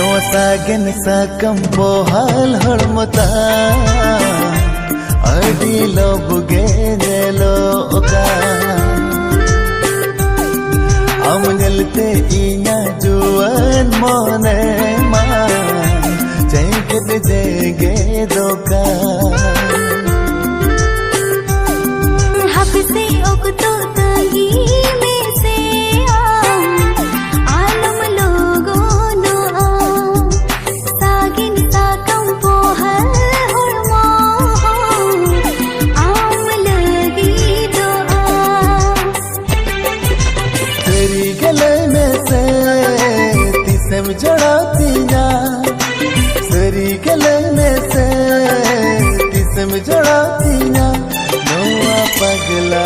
सागन साकम बोहाल हड़मता अडी लोबगे नेलो ओका हम नलते इना जुआन मोने मा जैगत जेगे दोका हबसे ओकतो तही में से आलम लोगो नो सागिन साकम पोहल हुड़मो आम लगी दुआ तेरी गले में से तिसम जड़ाती ना तेरी गले में से तिसम जड़ाती ना नौआ पगला